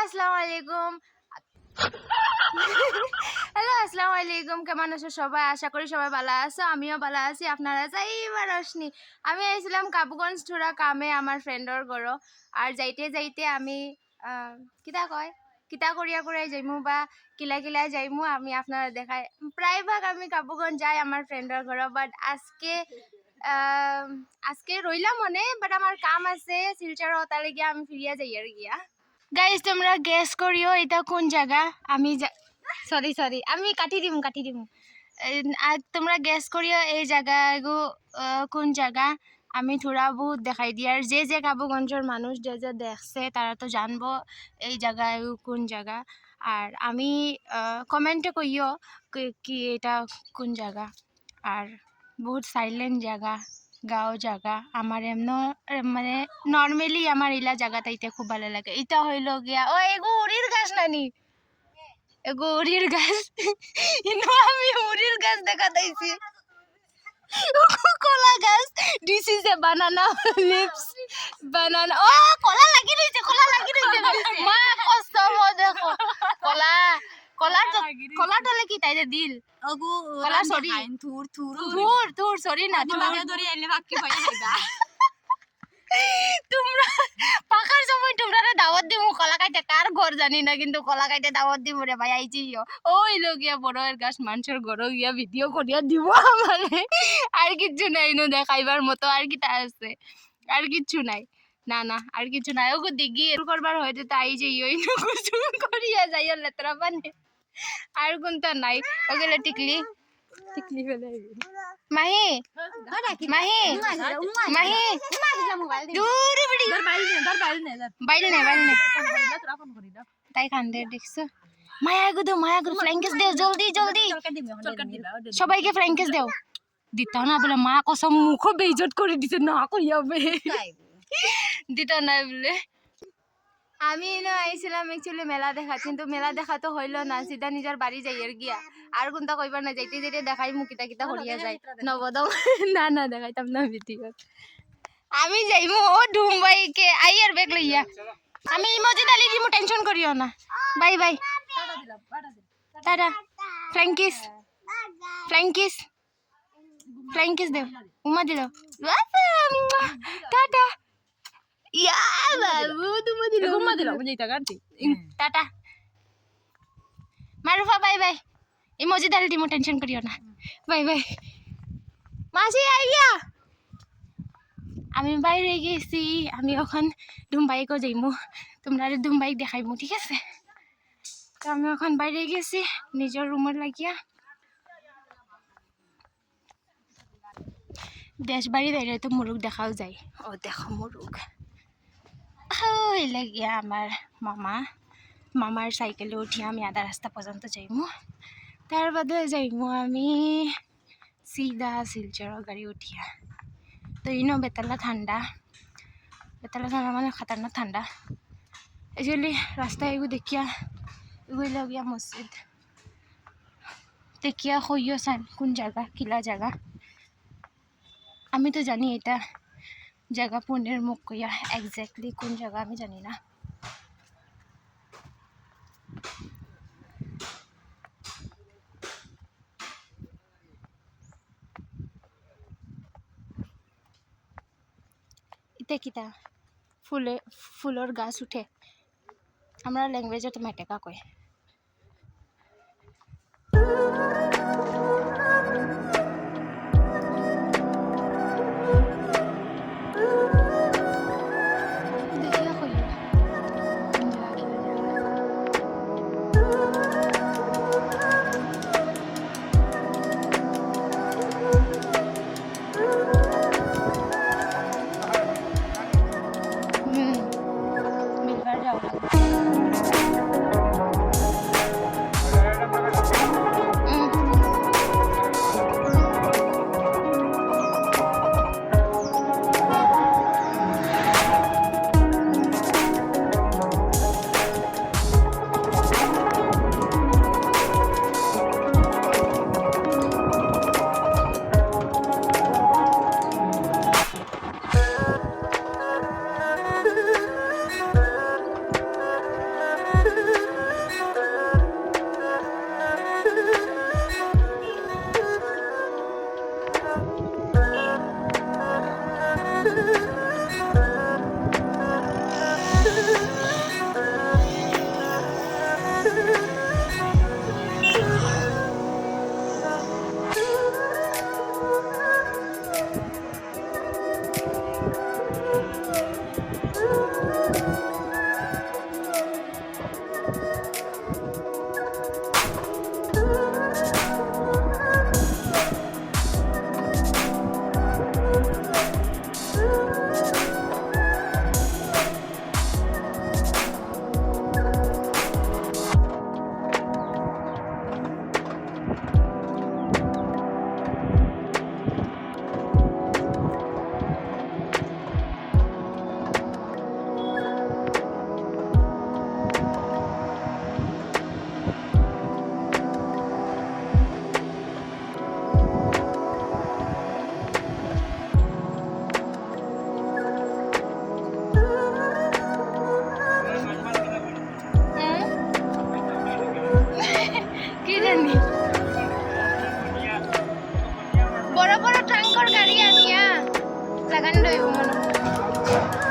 আসসালামু আলাইকুম। হ্যালো, আসসালামু আলাইকুম। কেমন আছো সবাই? আশা করি সবাই ভালো আছো, আমিও ভালো আছি। আপনারা যাইবা রশনি, আমি আইছিলাম কাবুগঞ্জ থোড়া কামে আমার ফ্রেন্ডর ঘর। আর যাইতে যাইতে আমি কিতা কয় কিতা করিয়া করিয়া যাইমু বা কিলা কিলা যাইমু আমি আপনারা দেখাই। প্রায়ভাগ আমি কাবুগঞ্জ যাই আমার ফ্রেন্ডর ঘর, বাট আজকে রইলাম মনে, বাট আমার কাম আছে শিলচর, তাহলে গিয়া আমি ফিরিয়া যাই আর গিয়া। গাইজ তোমরা গেস করিও এটা কোন জায়গা। আমি সরি আমি কাটি দিম। আর তোমরা গেস করিও এই জায়গা এগো কোন জায়গা। আমি থোড়া বহুত দেখাই দিই, আর যে যে কাবুগঞ্জের মানুষ যে যে দেখছে তারা তো জানবো এই জায়গা এগো কোন জায়গা। আর আমি কমেন্টে কইও কি এটা কোন জায়গা। আর বহুত সাইলেন্ট জায়গা, গাঁও জায়গা। আমার মানে নর্মালি আমার ইলা জায়গা তাইতে খুব ভালো লাগে। এটা হইল গিয়া ও এগো উড়ির গাছ নানি, এগো উড়ির গাছ। কিন্তু আমি উড়ির গাছ দেখা তাইছি, কলা গাছ। This is a banana leaves, banana. ও কলা লাগি রইছে মা কসম। দেখো কলা কলা তলে কি তাইতে দিল ওগো কলা সরি থুর সরি না তোমরা পাকার সময় তোমরা দাওয়াত দিব কলা খাইতে, কার ঘর জানি না, কিন্তু কলা খাইতে দাওয়াত দিব রে ভাই। আইছি ওই লগিয়া বড়ের গাছ মানুষের ঘর গিয়া ভিডিও করিয়া দিব আমারে। আর কিচ্ছু নাই নো দেখাইবার মতো। আর কি তা আছে? আর কিচ্ছু নাই, না আর কিছু নাই। ওগো দিগি এর করবার হয়তো তাই যে ওই কিছু করিয়া যাইয়া লেতরা বানে। আর কোনটা নাই ওগুলো টিকলি ফেলে মাহি দূর বড়ি বাইল নে তাই কান্দে দেখছো। মায়া গো ফ্লাইং কিস দেও জলদি সবাইকে ফ্লাইং কিস দেও। দিতা না বলে মা কসম মুখ বেইজ্জত করে দিছে না কইয়া বে দিতা না বলে। আমি না আইছিলাম একচুয়ালি মেলা দেখা, কিন্তু মেলা দেখা তো হইলো না, সিধা নিজের বাড়ি যাই আর গিয়া। আর কোনটা কইবার না, যাইতে দেখাই মু কিতা করিয়া যায় নবদম। না দেখাইতাম না ভিডিও। আমি যাইমু ও ডুমবাইকে আইয়ার ব্যাগ লইয়া। আমি ইমোজি ডালি দিমু, টেনশন করিও না। By tata. ফ্লাইং কিস দেও, উমা দিল। টাটা ইয়া বাবু তুমি দিল টাটা মারুফা। বাই ইমোজি ডালি দিমু, টেনশন করিও না। বাই মাসি আইয়া। আমি বাইরে গেছি, আমি এখন ডুমবাইকও যাইমু, তোমরা ডুমবাইক দেখাইমু, ঠিক আছে? তো আমি এখন বাইরে গেছি নিজের রুমের লাগিয়া। দেশ বাড়ি দাঁড়িয়ে তো মুরুগ দেখাও যায়। ও দেখো মুরুগ ওই লাগিয়া। আমার মামার সাইকেলে উঠি আমি আধা রাস্তা পর্যন্ত যাইমু, তার বাদে যাইমু আমি সিধা শিলচর গাড়ি উঠিয়া। তো বেতালা ঠান্ডা মানে খাতারনাক ঠান্ডা। একচুয়ালি রাস্তা এগু দেখিয়া এগুলো লগিয়া মসজিদ দেখিয়া কইও চান কোন জায়গা কিলা জায়গা। আমি তো জানি এটা জায়গা, পুনের মুখ কইয়া এক্স্যাক্টলি কোন জায়গা আমি জানি না। ইতে কিতা ফুলের গাছ উঠে, আমরা ল্যাঙ্গুয়েজে তো মেটেকা কয়। মিলবার যাও বড় বড় ট্রাঙ্কর গাড়ি আনিয়া জাগান লইব মনে হয়।